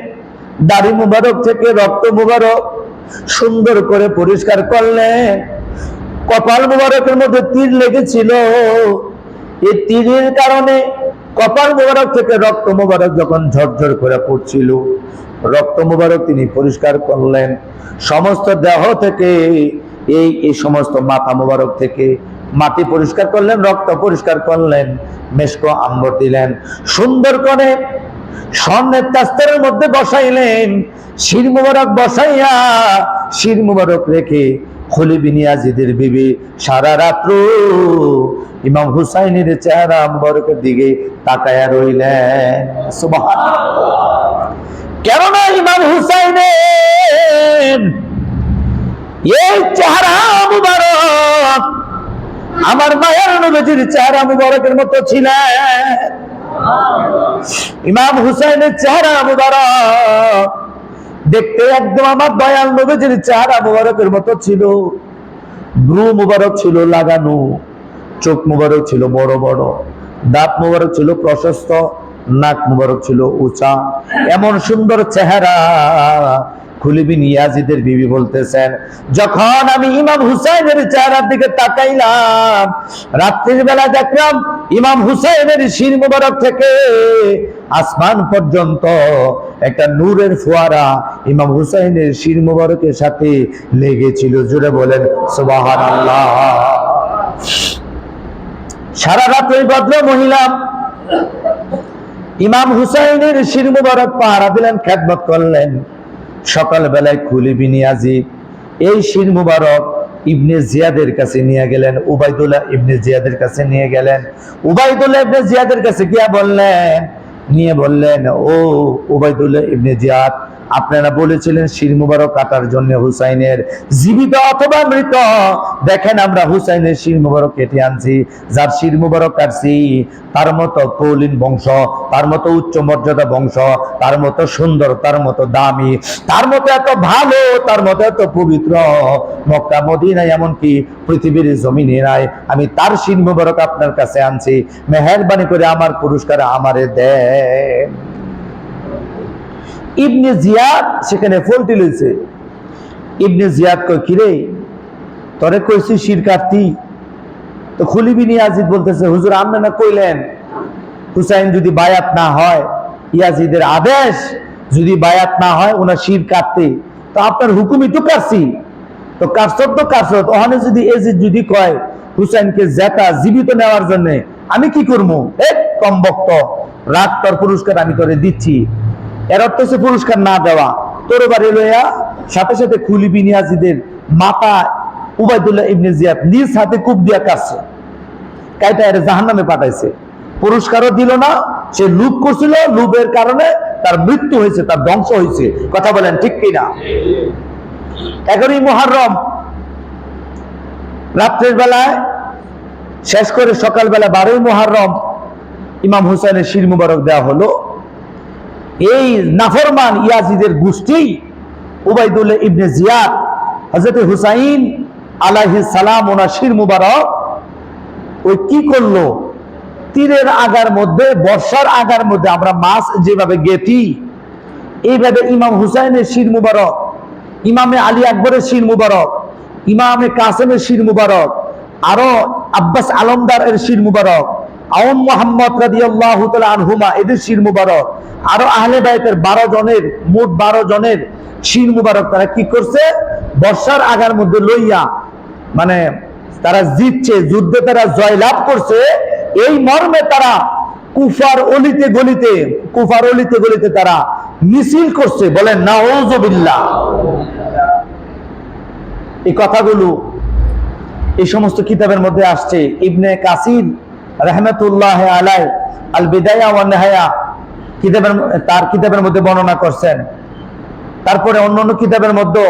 দাড়ি মুবারক থেকে রক্ত মুবারক সুন্দর করে পরিষ্কার করলেন। কপাল মুবারকের মধ্যে তীর লেগেছিল, এই তীরের কারণে কপাল মুবারক থেকে রক্ত মুবারক যখন ঝরঝর করে পড়ছিল, রক্ত মুবারক তিনি পরিষ্কার করলেন। সমস্ত দেহ থেকে এই সমস্ত মাথা মুবারক থেকে মাটি পরিষ্কার করলেন, রক্ত পরিষ্কার করলেন, মেশক আম্বর দিলেন, সুন্দর করে স্বর্ণের তাস্তারের মধ্যে বসাইলেন। শির মুবারক বসাইয়া শির মুবারক রেখে খলিল বিন ইয়াজিদের বিবি সারা রাত্র ইমাম হুসাইনের চেহারা মুবারকের দিকে তাকায়া রইলেন। সুবহানাল্লাহ। কেননা ইমাম হুসাইনের এই চেহারা মুবারক আমার মায়ের নবীর চেহারা মুবারকের মতো ছিলেন। ইমাম হুসাইনের চেহারা মুবারক দেখতে একদম আমার দয়াল নবীর চেহারা মুবারকের মতো ছিল। ভ্রু মুবারক ছিল লাগানো, চোখ মুবারক ছিল বড় বড়, দাঁত মুবারক ছিল প্রশস্ত, নাক মুবারক ছিল উঁচা। এমন সুন্দর চেহারা। খলিল বিন ইয়াজিদের বিবি বলতেছেন, যখন আমি ইমাম হুসাইনের চেহারার দিকে তাকাইলাম, রাত্রির বেলা দেখলাম ইমাম হুসাইনের শির মুবারক থেকে আসমান পর্যন্ত একটা নূরের ফোয়ারা ইমাম হুসাইনের শির মুবারকের সাথে লেগেছিল। জুড়ে বলেন সুবহানাল্লাহ। সারা রাত ওই ভদ্র মহিলা ইমাম হুসাইনের শির মুবারক পাহারা দিলেন, খেদমত করলেন। সকাল বেলায় খলিল বিন ইয়াজিদ এই শির মুবারক ইবনে জিয়াদের কাছে নিয়ে গেলেন, উবাইদুল্লাহ ইবনে জিয়াদের কাছে নিয়ে গেলেন। উবাইদুল্লাহ ইবনে জিয়াদের কাছে গিয়া বললেন, ও উবাইদুল্লাহ ইবনে জিয়াদ, আপনারা বলেছিলেন শির মুবারক কাটার জন্য হুসাইনের, জীবিত অথবা মৃত। দেখেন আমরা হুসাইনের শির মুবারক কেটে আনছি। যার শির মুবারক কাটছি তার মতো কৌলিন বংশ, তার মতো উচ্চ মর্যাদা বংশ, তার মতো সুন্দর, তার মতো দামি, তার মতো এত ভালো, তার মতো এত পবিত্র মক্কা মদিনায় এমনকি পৃথিবীর জমিনে নাই। আমি তার শির মুবারক আপনার কাছে আনছি, মেহেরবানি করে আমার পুরস্কার আমারে দেন। ইবনে জিয়াদ সেখানে ফলটি লইছে। ইবনে জিয়াদ কই, কিরে তরে কইছি শির কাটতি, তো খলিফা বিন ইয়াজিদ বলতেছে, হুজুর আপনি না কইলেন হুসাইন যদি বায়াত না হয়, ইয়াজিদের আদেশ যদি বায়াত না হয় ওনার শির কাটতে, তো আপনার হুকুমই তো কাটছি, তো কাটছত তো কাটছত। ওখানে যদি এজিদ যদি কয় হুসাইনকে জেতা জীবিত নেওয়ার জন্য, আমি কি করবো? কম বক্ত, রাত, তোর পুরস্কার আমি তোরে দিচ্ছি। এর অর্থ হচ্ছে পুরস্কার না দেওয়া। তোর বাড়ি লইয়া সাথে সাথে খলিফা বিন ইয়াজিদের মাথা উবাইদুল্লাহ ইবনে জিয়াদ নিজ হাতে কূপ দিয়া কাটছে, কাইটা এর জাহান্নামে পাঠাইছে। পুরস্কারও দিল না, সে লুপ করছিল, লুপের কারণে তার মৃত্যু হয়েছে, তার ধ্বংস হয়েছে। কথা বলেন ঠিক কিনা? 11ই মুহররম রাত্রের বেলায় শেষ করে সকালবেলা 12ই মুহররম ইমাম হুসাইনের শির মুবারক দেওয়া হলো। এই নাফরমান ইয়াজিদের গোষ্ঠী উবাইদুল্লাহ ইবনে জিয়াদ হযরত হুসাইন আলাইহিস সালাম ওনার শির মুবারক ওই কি করলো, তীরের আগার মধ্যে, বর্ষার আগার মধ্যে আমরা মাছ যেভাবে গেতি, এইভাবে ইমাম হুসাইনের শির মুবারক, ইমামে আলী আকবরের শির মুবারক, ইমামে কাসেমের শির মুবারক, আরো আব্বাস আলমদার এর শির মুবারক, আউন মোহাম্মদ রাদিয়াল্লাহু তাআলা আনহুমা এদের শির মুবারক, আরো আহলে বাইতের 12 জনের, মোট 12 জনের শির মুবারক তারা কি করছে, বর্ষার আগার মধ্যে লইয়া, মানে তারা জিতছে, যুদ্ধে তারা জয়লাভ করছে, এই মর্মে তারা কুফার অলিতে গলিতে, কুফার অলিতে গলিতে তারা মিছিল করছে। বলেন নাউযুবিল্লাহ। এই কথাগুলো এই সমস্ত কিতাবের মধ্যে আসছে। ইবনে কাসির রাহমাতুল্লাহ আলাইহি আল বিদায়া ওয়ান নিহায়া কিতাবের, তার কিতাবের মধ্যে বর্ণনা করছেন। তারপরে অন্যান্য কিতাবের মধ্যে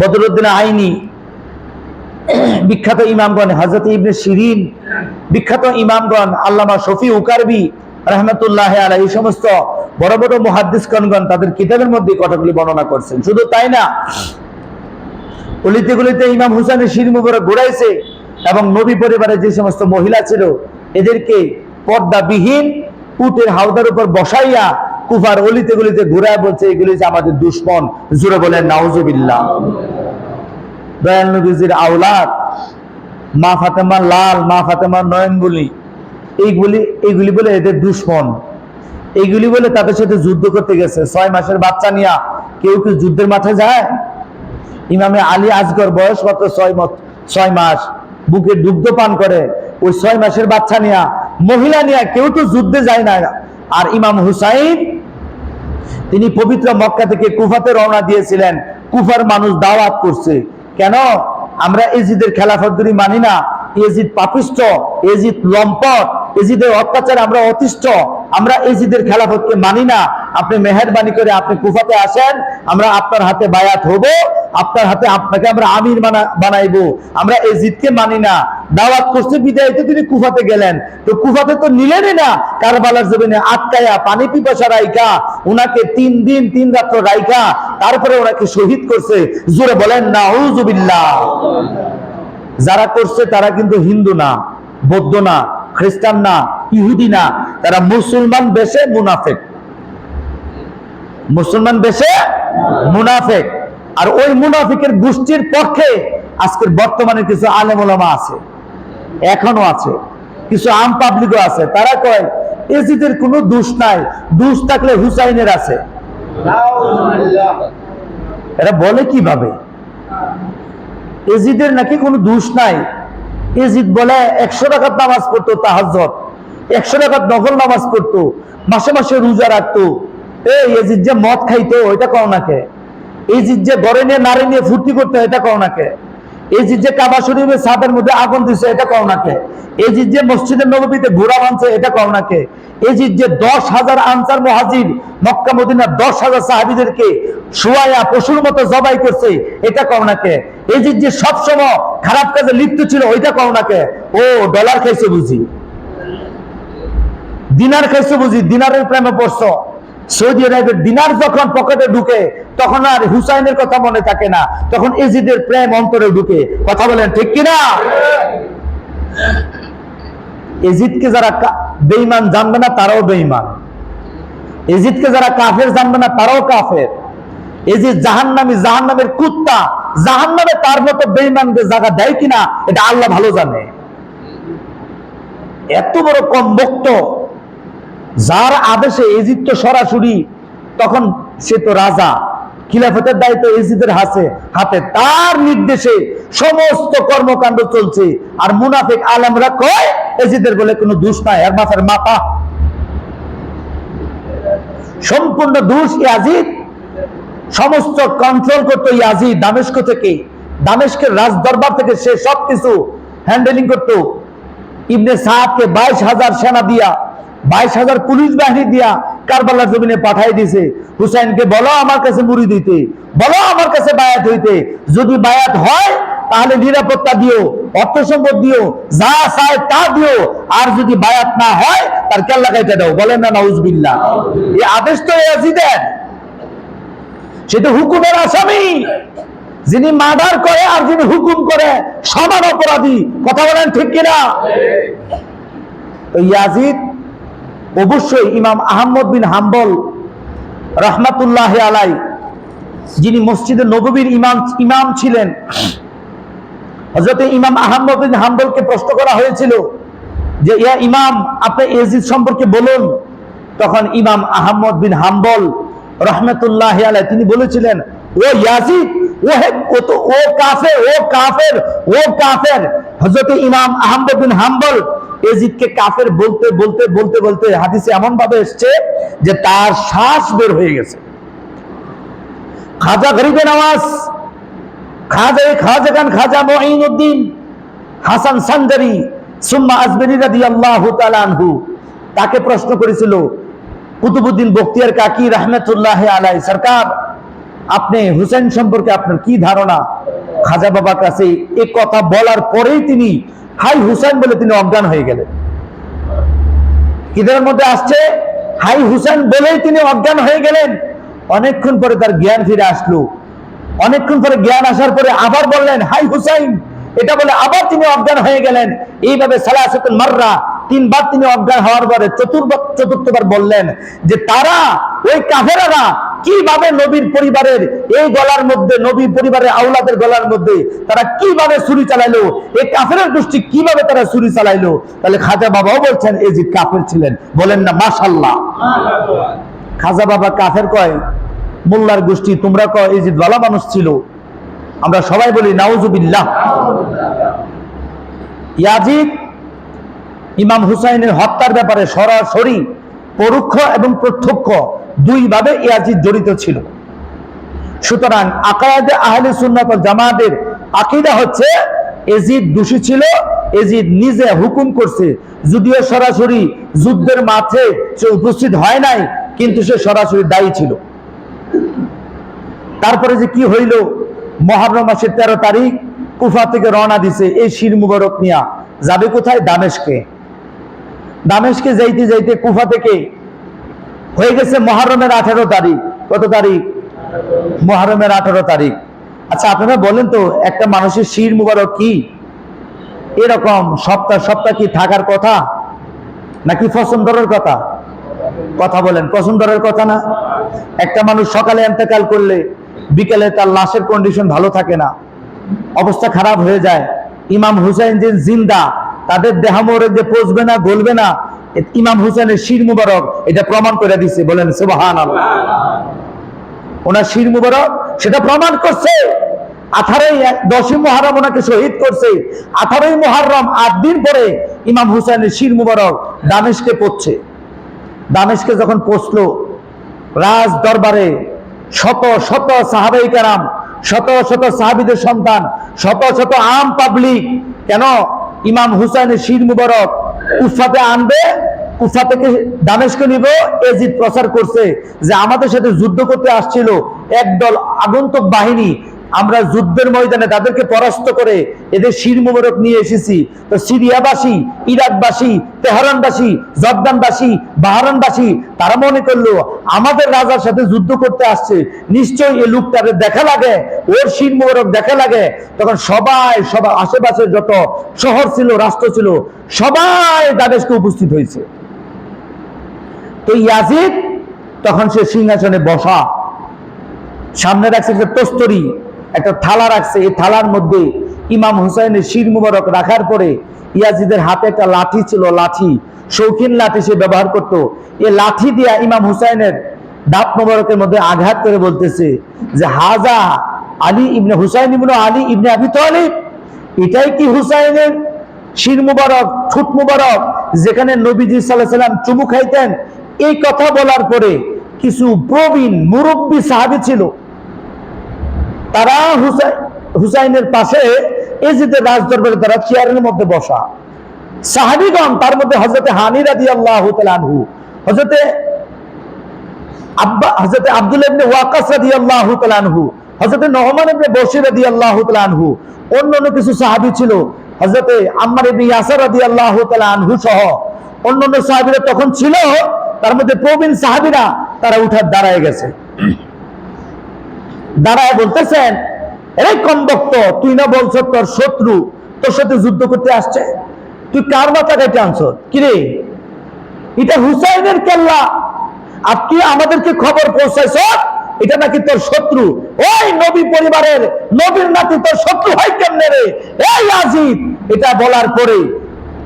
বদরুদ্দিন আইনি, বিখ্যাত ইমামগণ, হযরত ইবনে শিরিন, বিখ্যাত ইমামগণ, আল্লামা শফি উকারবি রাহমাতুল্লাহ আলাইহি, এই সমস্ত বড় বড় মুহাদ্দিসগণ তাদের কিতাবের মধ্যে কথাগুলি বর্ণনা করছেন। শুধু তাই না, অলিতে গলিতে ইমাম হুসাইনের শির মুবারক ঘুরাইছে এবং নবী পরিবারের যে সমস্ত মহিলা ছিল এদেরকে পর্দাবিহীন উটের হাওদার উপর বসাইয়া কুফার অলিতে গলিতে ঘুরায় বলছে এগুলি যে আমাদের দুশমন। জোরে বলেন নাউযুবিল্লাহ। দয়াল নবীজির আওলাদ মা ফাতেমা লাল, মা ফাতেমা নয়নগুলি, এইগুলি বলে এদের দুশমন, এইগুলি বলে তাদের সাথে যুদ্ধ করতে গেছে। 6 মাসের বাচ্চা নিয়ে কেউ কি যুদ্ধের মাঠে যায়? ইমামে আলী আসগর বয়স মাত্র 6 মাস, বুকে দুগ্ধ পান করে। ওই 6 মাসের বাচ্চা নিয়ে, মহিলা নিয়ে কেউ তো যুদ্ধে যায় না। আর ইমাম হুসাইন তিনি পবিত্র মক্কা থেকে কুফাতে রওনা দিয়েছিলেন। কুফার মানুষ দাওয়াত করছে, কেন আমরা এজিদের খেলাফতগিরি মানি না, এজিদ পাপিষ্ঠ, এজিদ লম্পট, এজিদের অত্যাচার আমরা অতিষ্ঠ, আমরা এজিদের খেলাফতকে মানি না। আপনি মেহেরবানি করে আপনি কুফাতে আসেন, আমরা আপনার হাতে বায়াত হব, আপনার হাতে আপনাকে আমরা আমির বানাইবো, আমরা এজিদকে মানি না। দাওয়াত করছে বিদায় তো তিনি কুফাতে গেলেন, তো কুফাতে তো নিলেনই না। কারবালার জমিনে আটকায়া পানি পিপাসা রাইখা উনাকে 3 দিন 3 রাত্র রাইখা তারপরে ওনাকে শহীদ করছে। জোরে বলেন নাউযুবিল্লাহ। যারা করছে তারা কিন্তু হিন্দু না, বৌদ্ধ না, খ্রিস্টান না, ইহুদি না, তারা মুসলমান বেশে মুনাফিক, মুসলমান বেশে মুনাফিক। আর ওই মুনাফিকের গোষ্ঠীর পক্ষে আজকের বর্তমানে কিছু আলেম ওলামা আছে, এখনো আছে, কিছু আম পাবলিকও আছে। তারা কয় এজিদের কোনো দোষ নাই, দোষ থাকলে হুসাইনের আছে। এরা বলে কিভাবে এজিদের নাকি কোনো দোষ নাই? এজিদ বলে 100 রাকাত নামাজ পড়তো, তাহাজ্জুদ 100 রাকাত নফল নামাজ পড়তো, মাসে মাসে রোজা রাখতো। এই এজিদ যে মদ খাইতো এটা কও নাকে? এজিদ যে ঘরে নিয়ে নারী নিয়ে ফুর্তি করতো এটা কও নাকে? এজিদ যে কাবা শরীফের ছাদের মধ্যে আগুন দিছে এটা কও নাকে? এজিদ যে মসজিদের নববীতে ঘোড়া বাঁধছে এটা কও নাকে? এজিদ যে 10,000 আনসার মুহাজির মক্কা মদিনার 10,000 সাহাবীদেরকে শুয়ায়া পশুর মতো জবাই করছে, এটা কও না কে? এজিদ যে সবসময় খারাপ কাজে লিপ্ত ছিল, ওইটা কও না কে? ও ডলার খাইছে বুঝি, দিনার খাইছে বুঝি, দিনারের প্রেমে পড়ছো। সৌদি আরবের দিনার যখন পকেটে ঢুকে তখন আর হুসাইনের কথা মনে থাকে না, তখন এজিদের প্রেম অন্তরে ঢুকে। কথা বলেন ঠিক কিনা? এজিদকে যারা বেঈমান জানবে না তারাও বেঈমান, এজিদকে যারা কাফের জানবে না তারাও কাফের। এজিদ জাহান্নামী, জাহান্নামের কুত্তা, জাহান্নামে তার মতো বেঈমানদের জায়গা দেয় কিনা এটা আল্লাহ ভালো জানে। এত বড় কম বক্ত, যার আদেশে এজিদ তো সরাসরি, তখন সে তো রাজা, খিলাফতের দায়িত্ব এজিদের হাতে, তার নির্দেশে সমস্ত কর্মকাণ্ড চলছে। আর মুনাফিক আলেমরা কয় এজিদের বলে কোনো দোষ নাই, আর মাথার মাথা সম্পূর্ণ দোষ ইয়াজিদ। সমস্ত কন্ট্রোল করতো ইয়াজিদ দামেস্ক থেকে, দামেস্কের রাজ দরবার থেকে সে সবকিছু হ্যান্ডেলিং করতো। ইবনে সাদকে 22,000 সেনা দিয়া, 22,000 পুলিশ বাহিনী দিয়া কারবালার জমিনে পাঠাই দিছে। হুসাইনকে বলো আমার কাছে মুড়ি দিতে, বলো আমার কাছে বায়াত হইতে, যদি বায়াত হয় তাহলে নিরাপত্তা দিও, অর্থ সম্পদ দিও, যা চায় তা দিও, আর যদি বায়াত না হয় তার কেল্লা কাইটা দাও। বলেন না নাউজুবিল্লাহ? এই আদেশ তো ইয়াজিদের, সেটা হুকুমের আসামি। যিনি মার্ডার করে আর যিনি হুকুম করে সমান অপরাধী। কথা বলেন ঠিক কিনা? ইয়াজিদ অবশ্যই ইমাম আহমদ বিন হাম্বল রাহমাতুল্লাহি আলাইহি, যিনি মসজিদে নববীর ইমাম ছিলেন, হযরত ইমাম আহমদ বিন হাম্বলকে প্রশ্ন করা হয়েছিল যে ইয়া ইমাম, আপনি ইয়াজিদ সম্পর্কে বলুন। তখন ইমাম আহমদ বিন হাম্বল রাহমাতুল্লাহি আলাইহি তিনি বলেছিলেন, ও ইয়াজিদ, ও কাফের, ও কাফের, ও কাফের। হযরত ইমাম আহমদ বিন হাম্বল ইয়াজিদকে কাফের বলতে বলতে বলতে বলতে হাদিসে এমন ভাবে এসেছে যে তার শ্বাস বের হয়ে গেছে। খাজা গরিবে নওয়াজ, খাজা মুঈনুদ্দিন হাসান সানজারি সুম্মা আজমিরি রাদিয়াল্লাহু তাআলা আনহু তাকে প্রশ্ন করেছিল, কুতুবউদ্দিন বখতিয়ার কাকি রাহমাতুল্লাহি আলাইহি, সরকার আপনি হুসাইন সম্পর্কে আপনার কি ধারণা? খাজা বাবার কাছে এই কথা বলার পরেই তিনি হাই হুসাইন বলে তিনি অজ্ঞান হয়ে গেলেন। কিদের মধ্যে আসছে? হাই হুসাইন বলেই তিনি অজ্ঞান হয়ে গেলেন। অনেকক্ষণ পরে তার জ্ঞান ফিরে আসলো। অনেকক্ষণ পরে জ্ঞান আসার পরে আবার বললেন হাই হুসাইন, এটা বলে আবার তিনি অজ্ঞান হয়ে গেলেন। এইভাবে সালাসাতুল মাররা, 3 বার তিনি অজ্ঞান হওয়ার পরে চতুর্থবার বললেন যে তারা, ওই কাফেররা কিভাবে নবীর পরিবারের এই গলার মধ্যে, নবী পরিবারের আওলাদের গলার মধ্যে তারা কিভাবে ছুরি চালাইলো, এই কাফেরের গোষ্ঠী কিভাবে তারা ছুরি চালাইলো। তাহলে খাজা বাবাও বলছেন এজিদ কাফের ছিলেন। বলেন না মাশাআল্লাহ? খাজা বাবা কাফের কয়, মোল্লার গোষ্ঠী তোমরা কয় এজিদ ভালো মানুষ ছিল, আমরা সবাই বলি নাউজুবিল্লাহ। ইয়াজিদ ইমাম হুসাইনের হত্যার ব্যাপারে সরাসরি পরোক্ষ এবং প্রত্যক্ষ দুইভাবে ইয়াজিদ জড়িত ছিল। সুতরাং আকিদা আহলে সুন্নাত ওয়াল জামাতের আকীদা হচ্ছে এজিদ দোষী ছিল, এজিদ নিজে হুকুম করছে, যদিও সরাসরি যুদ্ধের মাঠে সে উপস্থিত হয় নাই, কিন্তু সে সরাসরি দায়ী ছিল। তারপরে যে কি হইল, মুহররম মাসের 13 তারিখ কুফা থেকে রওনা দিছে এই শির মুবারক নিয়া, যাবে কোথায়? দামেস্কে। দামেস্কে যাইতে যাইতে কুফা থেকে হয়ে গেছে মুহররমের 18 তারিখ। কত তারিখ? মুহররমের 18 তারিখ। আচ্ছা আপনারা বলেন তো, একটা মানুষের শির মুবারক কি এরকম সপ্তাহ সপ্তাহ কি থাকার কথা নাকি পছন্দের কথা? কথা বলেন, পছন্দের কথা না? একটা মানুষ সকালে ইন্তেকাল করলে বিকেলে তার লাশের কন্ডিশন ভালো থাকে না, অবস্থা খারাপ হয়ে যায়। ইমাম হুসাইন যে জিন্দা, তাদের দেহ মোরে যে পচবে না, গলবে না, ইমাম হুসাইনের শির মুবারক এটা প্রমাণ করে দিচ্ছে। বলেন সুবহানাল্লাহ? ওনার শির মুবারক সেটা প্রমাণ করছে। 10ই মুহররম ওনাকে শহীদ করছে। 18ই মুহররম 8 দিন পরে ইমাম হুসাইনের শির মুবারক দামেস্কে পৌঁছছে। দামেস্কে যখন পৌঁছলো, রাজ দরবারে শত শত সাহাবায়ে কেরাম, শত শত সাহাবীদের সন্তান, শত শত আম পাবলিক, কেন ইমাম হুসাইনের শির মুবারক কুফাতে আনবে, কুফা থেকে দামেস্ক নিব, এজিদ প্রচার করছে যে আমাদের সাথে যুদ্ধ করতে আসছিল একদল আগন্তুক বাহিনী, আমরা যুদ্ধের ময়দানে তাদেরকে পরাস্ত করে এদের শির মোবারক নিয়ে এসেছি। তো সিরিয়াবাসী, ইরাকবাসী, তেহরানবাসী, জর্দানবাসী, বাহরানবাসী তারা মনে করলো আমাদের রাজার সাথে যুদ্ধ করতে আসছে, নিশ্চয়ই এই লোকটারে দেখা লাগে, ওর শির মোবারক দেখা লাগে। তখন সবাই আশেপাশের যত শহর ছিল, রাষ্ট্র ছিল, সবাই দামেস্কে উপস্থিত হয়েছে। তো ইয়াজিদ তখন সে সিংহাসনে বসা, সামনে রাখছে একটা তস্তরি, একটা থালা রাখছে, এই থালার মধ্যে ইমাম হুসাইনের শির মুবারক রাখার পরে ইয়াজিদের হাতে একটা লাঠি ছিল, লাঠি, শৌখিন লাঠি সে ব্যবহার করত। এই লাঠি দিয়া ইমাম হুসাইনের দাঁত মুবারকের মধ্যে আঘাত করে বলতেছে যে হাজা আলী ইবনে হুসাইন ইবনে আলী ইবনে আবি তালিব, এটাই কি হুসাইনের শির মুবারক, ঠোঁট মুবারক যেখানে নবীজি সাল্লাল্লাহু আলাইহি ওয়াসাল্লাম চুমু খাইতেন? এই কথা বলার পরে কিছু প্রবীণ মুরব্বী সাহাবী ছিল, তারা হুসাইনের পাশে এজিদের রাজদরবারে তারা চেয়ারের মধ্যে বসা সাহাবীগণ, তার মধ্যে হযরতে হানি রাদিয়াল্লাহু তাআলা আনহু, হযরতে আব্দুল্লাহ ইবনে ওয়াকাস রাদিয়াল্লাহু তাআলা আনহু, হযরতে নহমান ইবনে বশীর রাদিয়াল্লাহু তাআলা আনহু, অন্যান্য কিছু সাহাবী ছিল, হযরতে আম্মার ইবনে ইয়াসির রাদিয়াল্লাহু তাআলা আনহু সহ অন্যান্য সাহাবীরা তখন ছিল। তার মধ্যে প্রবীণ সাহাবীরা তারা উঠার দাঁড়ায় গেছে, দাঁড়ায় বলতেছেন, এই কমবক্ত, তুই না বলছ তোর শত্রু তোর সাথে যুদ্ধ করতে আসছে, তুই কার মাথা কেটে আনছ? কিরে, এটা হুসাইনের কেল্লা, আর তুই আমাদেরকে খবর পৌঁছাইছ এটা নাকি তোর শত্রু? ওই নবী পরিবারের নবীর নাতি তোর শত্রু হয় কেমনে রে? এই ইয়াজিদ! এটা বলার পরে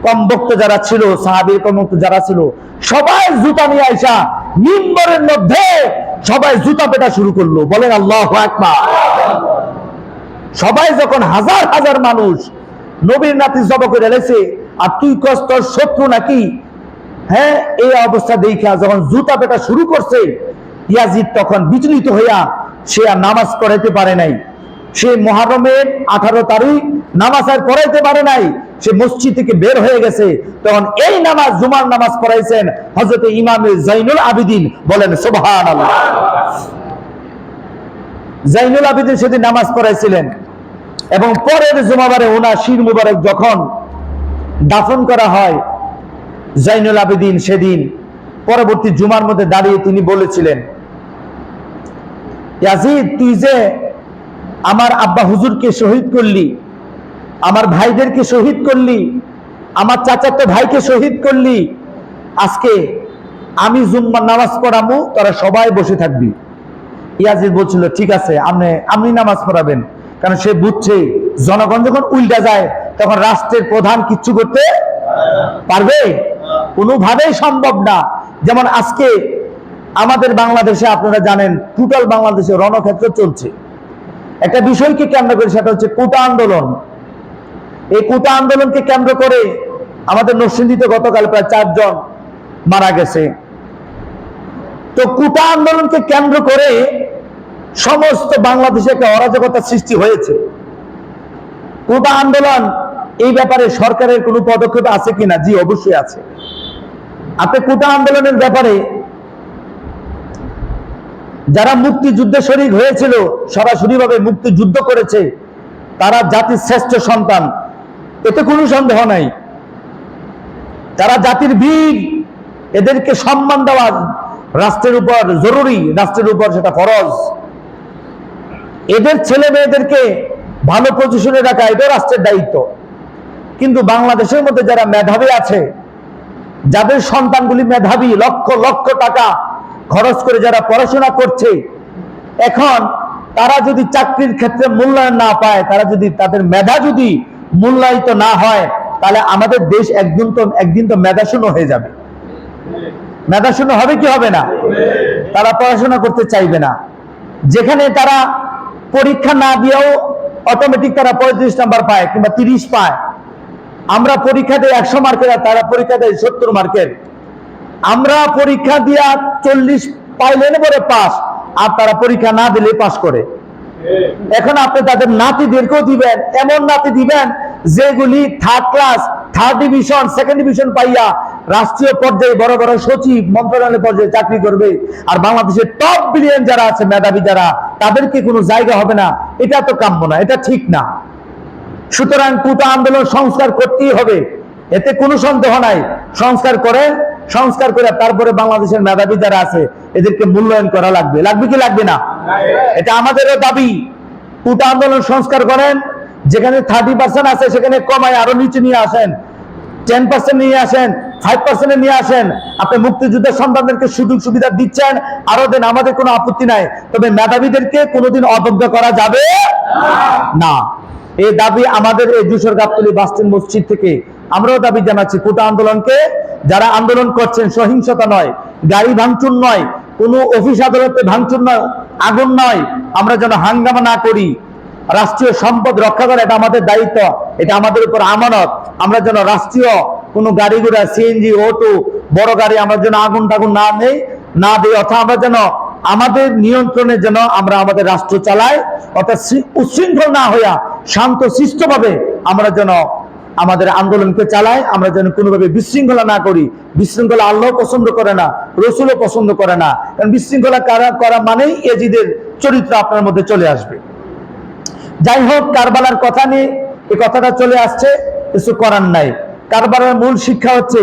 কমবক্ত যারা ছিল, সাহাবীর কমবক্ত যারা ছিল, সবাই জুতা নিয়ে আইসা মিম্বরের মধ্যে সবাই জুতা পেটা শুরু করলো। বলেন আল্লাহু আকবার। সবাই যখন হাজার হাজার মানুষ নবীর নাতি জব করে এলেছে, আর তুই কস তোর শত্রু নাকি? হ্যাঁ, এই অবস্থা দেখা যখন জুতা পেটা শুরু করছে, ইয়াজিদ তখন বিচলিত হইয়া সে আর নামাজ পড়াইতে পারে নাই। সে মুহররমের 18 তারিখ নামাজ আর পড়াইতে পারে নাই, সে মসজিদ থেকে বের হয়ে গেছে। তখন এই নামাজ, জুমার নামাজ পড়াইছেন হযরত ইমাম জাইনুল আবিদিন। বলেন সুবহানাল্লাহ। জাইনুল আবিদিন সেদিন নামাজ পড়াইছিলেন, এবং পরের জুমাবারে ওনার শির মুবারক যখন দাফন করা হয়, জাইনুল আবিদিন সেদিন পরবর্তী জুমার মধ্যে দাঁড়িয়ে তিনি বলেছিলেন, ইয়াজিদ, তুই যে আমার আব্বা হুজুরকে শহীদ করলি, আমার ভাইদেরকে শহীদ করলি, আমার চাচাতো ভাইকে শহীদ করলি, আজকে আমি জুম্মার নামাজ পড়াবো, তোরা সবাই বসে থাকবি। ইয়াজিদ বলছিল, ঠিক আছে, আপনি নামাজ পড়াবেন, কারণ সে বুঝছে জনগণ যখন উল্টা যায় তখন রাষ্ট্রের প্রধান কিচ্ছু করতে পারবে? কোনোভাবেই সম্ভব না। যেমন আজকে আমাদের বাংলাদেশে আপনারা জানেন, টোটাল বাংলাদেশে রণক্ষেত্র চলছে একটা বিষয়কে কেন্দ্র করে, সেটা হচ্ছে কোটা আন্দোলন। এই কোটা আন্দোলনকে কেন্দ্র করে আমাদের নরসিংদীতে গতকাল প্রায় 4 জন মারা গেছে। তো কোটা আন্দোলনকে কেন্দ্র করে সমস্ত বাংলাদেশে একটা অরাজকতা সৃষ্টি হয়েছে। কোটা আন্দোলন, এই ব্যাপারে সরকারের কোনো পদক্ষেপ আছে কিনা? জি, অবশ্যই আছে। আপনি কোটা আন্দোলনের ব্যাপারে যারা মুক্তিযুদ্ধে শরীক হয়েছিল, সরাসরিভাবে মুক্তিযুদ্ধ করেছে, তারা জাতির শ্রেষ্ঠ সন্তান, এতে কোনো সন্দেহ নাই। যারা জাতির বীর, এদেরকে সম্মান দেওয়া রাষ্ট্রের উপর জরুরি, রাষ্ট্রের উপর সেটা ফরজ। এদের ছেলে মেয়েদেরকে ভালো পজিশনে রাখা এটা রাষ্ট্রের দায়িত্ব। কিন্তু বাংলাদেশের মধ্যে যারা মেধাবী আছে, যাদের সন্তানগুলি মেধাবী, লক্ষ লক্ষ টাকা খরচ করে যারা পড়াশোনা করছে, এখন তারা যদি চাকরির ক্ষেত্রে মূল্যায়ন না পায়, তারা যদি তাদের মেধা যদি মূল্যায়িত না হয়, তাহলে আমাদের দেশ একদিন তো মেধাশূন্য হয়ে যাবে। মেধাশূন্য হবে কি হবে না? তারা পড়াশোনা করতে চাইবে না। যেখানে তারা পরীক্ষা না দিয়েও অটোমেটিক তারা 35 নাম্বার পায় কিংবা 30 পায়। আমরা পরীক্ষা দেয় 100 মার্কের, আর তারা পরীক্ষা দেয় 70 মার্কের। আমরা পরীক্ষা দিয়া 40 পাইলে পরে পাস, আর তারা পরীক্ষা না দিলে পাস করে। এখন আপনি তাদের নাতিদেরকেও দিবেন, এমন নাতি দিবেন যেগুলি 3rd class, 3rd division, 2nd division পাইয়া রাষ্ট্রীয় পর্যায়ে বড় বড় সচিব মন্ত্রণালয় পর্যায়ে চাকরি করবে, আর বাংলাদেশের টপ বিলিয়ন যারা আছে, মেধাবী যারা, তাদেরকে কোনো জায়গা হবে না। এটা তো কাম্য না, এটা ঠিক না। সুতরাং কোটা আন্দোলন সংস্কার করতেই হবে, এতে কোনো সন্দেহ নাই। সংস্কার করে তারপরে বাংলাদেশের মেধাবী যারা আছে এদেরকে মূল্যায়ন করা লাগবে। লাগবে কি লাগবে না? এটা আমাদেরও দাবি। কোটা আন্দোলন সংস্কার করেন, যেখানে 30% আছে সেখানে কমায় আরো নিচে নিয়ে আসেন, 10% নিয়ে আসেন, 5% নিয়ে আসেন। আপনি মুক্তিযুদ্ধের সন্তানদেরকে সুযোগ সুবিধা দিচ্ছেন, আরো দেন, আমাদের কোনো আপত্তি নাই। তবে মেধাবীদেরকে কোনোদিন অবজ্ঞা করা যাবে না। এই দাবি আমাদের এই যশোর গাবতলী বাসস্ট্যান্ড মসজিদ থেকে আমরাও দাবি জানাচ্ছি। কোটা আন্দোলনকে যারা আন্দোলন করছেন, সহিংসতা নয়, গাড়ি ভাঙচুর নয়, কোনো অফিস আদালতে ভাঙচুর নয়, আগুন নয়, আমরা যেন হাঙ্গামা না করি। রাষ্ট্রীয় সম্পদ রক্ষা করা এটা আমাদের দায়িত্ব, এটা আমাদের উপর আমানত। আমরা যেন রাষ্ট্রীয় কোনো গাড়ি ঘোড়া, সিএনজি, অটো, বড় গাড়ি আমরা যেন আগুন টাগুন না দিই, অর্থাৎ আমরা যেন আমাদের নিয়ন্ত্রণে যেন আমরা আমাদের রাষ্ট্র চালাই, অর্থাৎ উচ্ছৃঙ্খল না হইয়া শান্ত শিষ্টভাবে আমরা যেন আমাদের আন্দোলনকে চালাই। আমরা যেন কোনোভাবে বিশৃঙ্খলা না করি। বিশৃঙ্খলা আল্লাহ পছন্দ করে না, রসুলও পছন্দ করে না। কারণ বিশৃঙ্খলা করা মানেই এজিদের চরিত্র আপনার মধ্যে চলে আসবে। যাই হোক, কারবালার কথা নিয়ে এই কথাটা চলে আসছে, কিছু করার নাই। কারবালার মূল শিক্ষা হচ্ছে,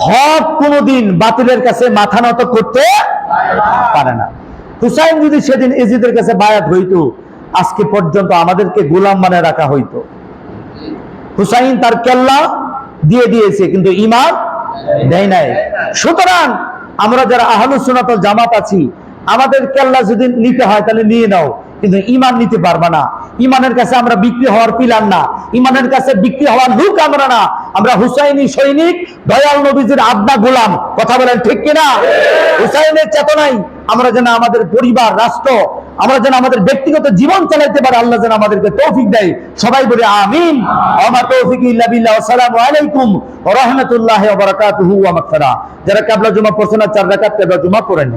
হক কোনোদিন বাতিলের কাছে মাথা নত করতে পারে না। হুসাইন যদি সেদিন এজিদের কাছে বায়াত হইতো, আজকে পর্যন্ত আমাদেরকে গোলাম বানায় রাখা হইতো। হুসাইন তার কেল্লা দিয়ে দিয়েছে, কিন্তু ঈমান দেয় নাই। সুতরাং আমরা যারা আহলুস সুন্নাত ওয়াল জামাত আছি, আমাদের কেল্লা যদি নিতে হয় তাহলে নিয়ে নাও, কিন্তু ঈমান নিতে পারবা না। ঈমানের কাছে আমরা বিক্রি হওয়ার পিলার না, ঈমানের কাছে বিক্রি হওয়ার লোক আমরা না। আমরা হুসাইনি সৈনিক, দয়াল নবীজির আব্দা গোলাম। কথা বলেন ঠিক কিনা? হুসাইনের চেতনায় আমরা যেন আমাদের পরিবার, রাষ্ট্র, আমরা যেন আমাদের ব্যক্তিগত জীবন চালাইতে পারি, আল্লাহ যেন আমাদেরকে তৌফিক দেয়। সবাই বলে আমিন। ওয়া তৌফিক ইল্লা বিল্লাহ। আসসালামু আলাইকুম ওয়া রাহমাতুল্লাহি ওয়া বারাকাতুহু ওয়া মাগফিরাহ। যারা কিবলা জুমা পড়ছেন না, 4 রাকাত কিবলা জুমা পড়েন।